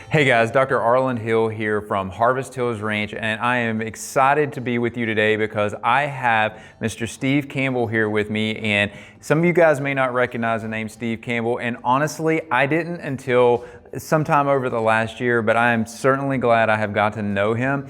Hey guys, Dr. Arland Hill here from Harvest Hills Ranch, and I am excited to be with you today because I have Mr. Steve Campbell here with me, and some of you guys may not recognize the name Steve Campbell, and honestly, I didn't until sometime over the last year, but I am certainly glad I have got to know him.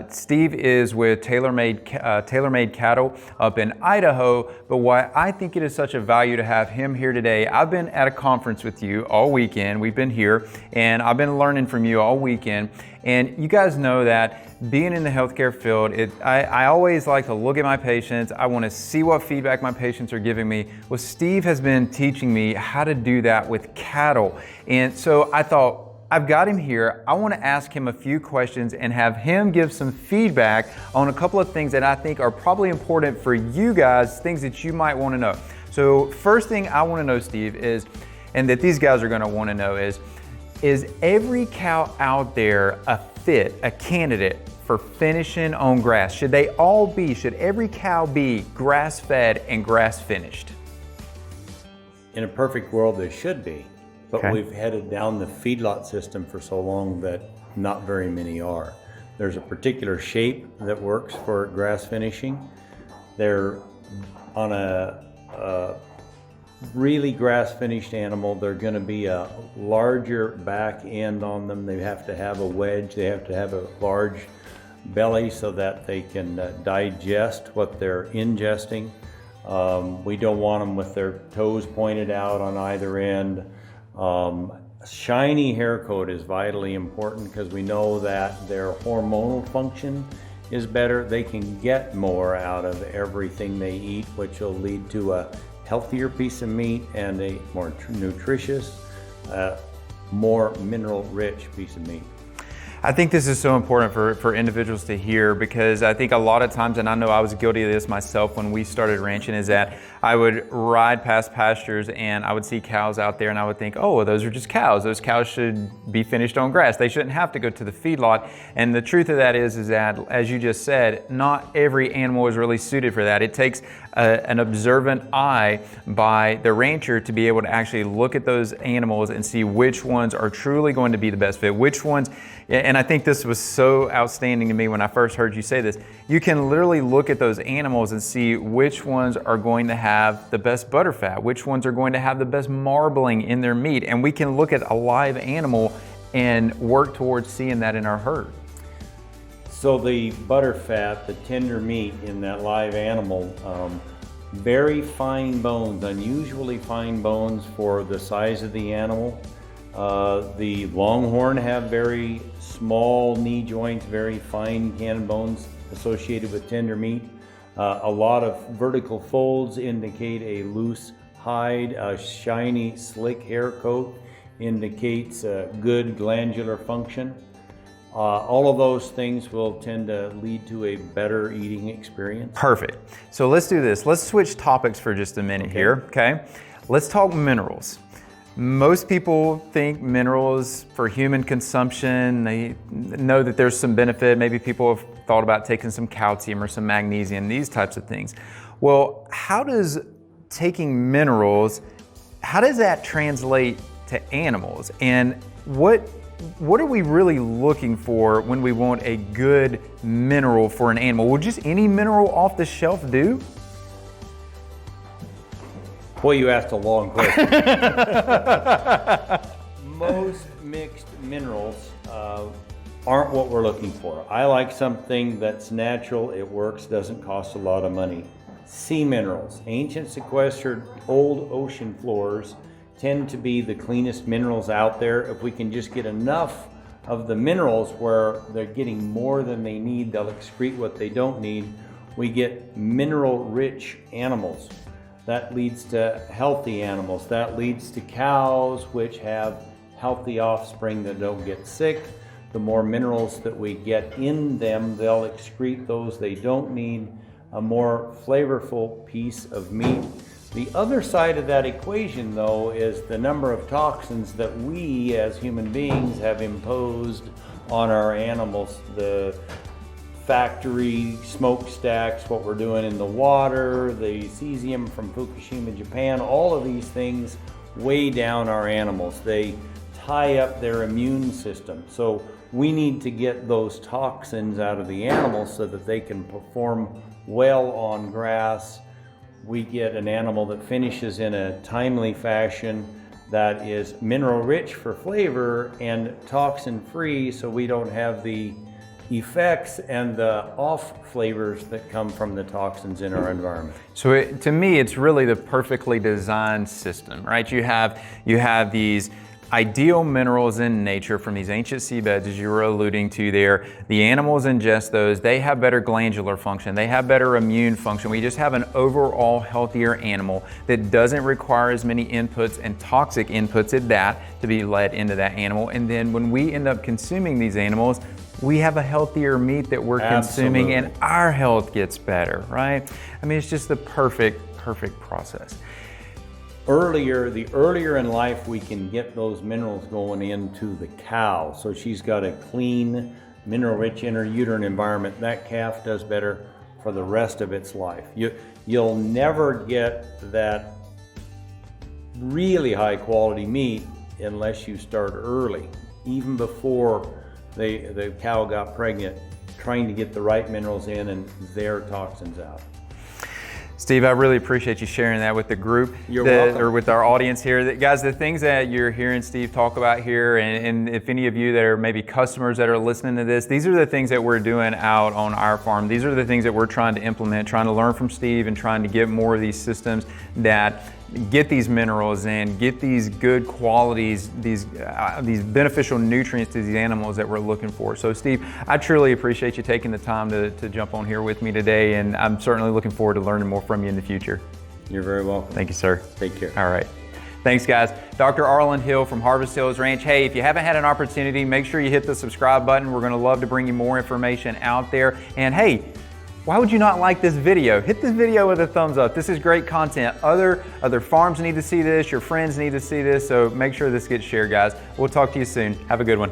Steve is with Tailor Made Cattle up in Idaho, but why I think it is such a value to have him here today, I've been at a conference with you all weekend. We've been here, and I've been learning from you all weekend. And you guys know that being in the healthcare field, I always like to look at my patients. I want to see what feedback my patients are giving me. Well, Steve has been teaching me how to do that with cattle. And so I thought, I've got him here. I want to ask him a few questions and have him give some feedback on a couple of things that I think are probably important for you guys, things that you might want to know. So first thing I want to know, Steve, is, and that these guys are going to want to know is every cow out there a candidate for finishing on grass? Should every cow be grass-fed and grass-finished? In a perfect world, they should be. But Okay. we've headed down the feedlot system for so long that not very many are. There's a particular shape that works for grass finishing. They're on a really grass finished animal. They're going to be a larger back end on them. They have to have a wedge. They have to have a large belly so that they can digest what they're ingesting. We don't want them with their toes pointed out on either end. Shiny hair coat is vitally important because we know that their hormonal function is better. They can get more out of everything they eat, which will lead to a healthier piece of meat and a more nutritious, more mineral-rich piece of meat. I think this is so important for individuals to hear, because I think a lot of times, and I know I was guilty of this myself when we started ranching, is that I would ride past pastures and I would see cows out there and I would think, oh, well, those are just cows. Those cows should be finished on grass. They shouldn't have to go to the feedlot. And the truth of that is that, as you just said, not every animal is really suited for that. It takes an observant eye by the rancher to be able to actually look at those animals and see which ones are truly going to be the best fit, which ones. And I think this was so outstanding to me when I first heard you say this. You can literally look at those animals and see which ones are going to have the best butterfat, which ones are going to have the best marbling in their meat. And we can look at a live animal and work towards seeing that in our herd. So the butterfat, the tender meat in that live animal, very fine bones, unusually fine bones for the size of the animal. The longhorn have very small knee joints, very fine cannon bones associated with tender meat. A lot of vertical folds indicate a loose hide. A shiny, slick hair coat indicates good glandular function. All of those things will tend to lead to a better eating experience. Perfect. So let's do this. Let's switch topics for just a minute here, okay? Let's talk minerals. Most people think minerals for human consumption. They know that there's some benefit. Maybe people have thought about taking some calcium or some magnesium, these types of things. Well, how does taking minerals, how does that translate to animals? And what are we really looking for when we want a good mineral for an animal? Will just any mineral off the shelf do? Boy, you asked a long question. Most mixed minerals aren't what we're looking for. I like something that's natural, it works, doesn't cost a lot of money. Sea minerals, ancient sequestered old ocean floors, tend to be the cleanest minerals out there. If we can just get enough of the minerals where they're getting more than they need, they'll excrete what they don't need, we get mineral-rich animals. That leads to healthy animals. That leads to cows which have healthy offspring that don't get sick. The more minerals that we get in them, they'll excrete those they don't need, a more flavorful piece of meat. The other side of that equation, though, is the number of toxins that we as human beings have imposed on our animals. The factory smokestacks, what we're doing in the water, the cesium from Fukushima, Japan, all of these things weigh down our animals. They tie up their immune system. So we need to get those toxins out of the animals so that they can perform well on grass. We get an animal that finishes in a timely fashion, that is mineral rich for flavor and toxin free, so we don't have the effects and the off flavors that come from the toxins in our environment. So to me, it's really the perfectly designed system, right? You have these ideal minerals in nature from these ancient seabeds, as you were alluding to there. The animals ingest those. They have better glandular function. They have better immune function. We just have an overall healthier animal that doesn't require as many inputs and toxic inputs at that to be let into that animal. And then when we end up consuming these animals, we have a healthier meat that we're consuming, and our health gets better, right? I mean, it's just the perfect process. The earlier in life we can get those minerals going into the cow, so she's got a clean, mineral-rich intrauterine environment, that calf does better for the rest of its life. You'll never get that really high-quality meat unless you start early, even before the cow got pregnant, trying to get the right minerals in and their toxins out. Steve, I really appreciate you sharing that with the group. You're welcome. Or with our audience here. Guys, the things that you're hearing Steve talk about here, and if any of you that are maybe customers that are listening to this, these are the things that we're doing out on our farm. These are the things that we're trying to implement, trying to learn from Steve and trying to get more of these systems that get these minerals in, get these good qualities, these beneficial nutrients to these animals that we're looking for. So Steve, I truly appreciate you taking the time to jump on here with me today, and I'm certainly looking forward to learning more from you in the future. You're very welcome. Thank you, sir. Take care. All right. Thanks, guys. Dr. Arland Hill from Harvest Hills Ranch. Hey, if you haven't had an opportunity, make sure you hit the subscribe button. We're going to love to bring you more information out there. And hey, why would you not like this video? Hit this video with a thumbs up. This is great content. Other farms need to see this. Your friends need to see this. So make sure this gets shared, guys. We'll talk to you soon. Have a good one.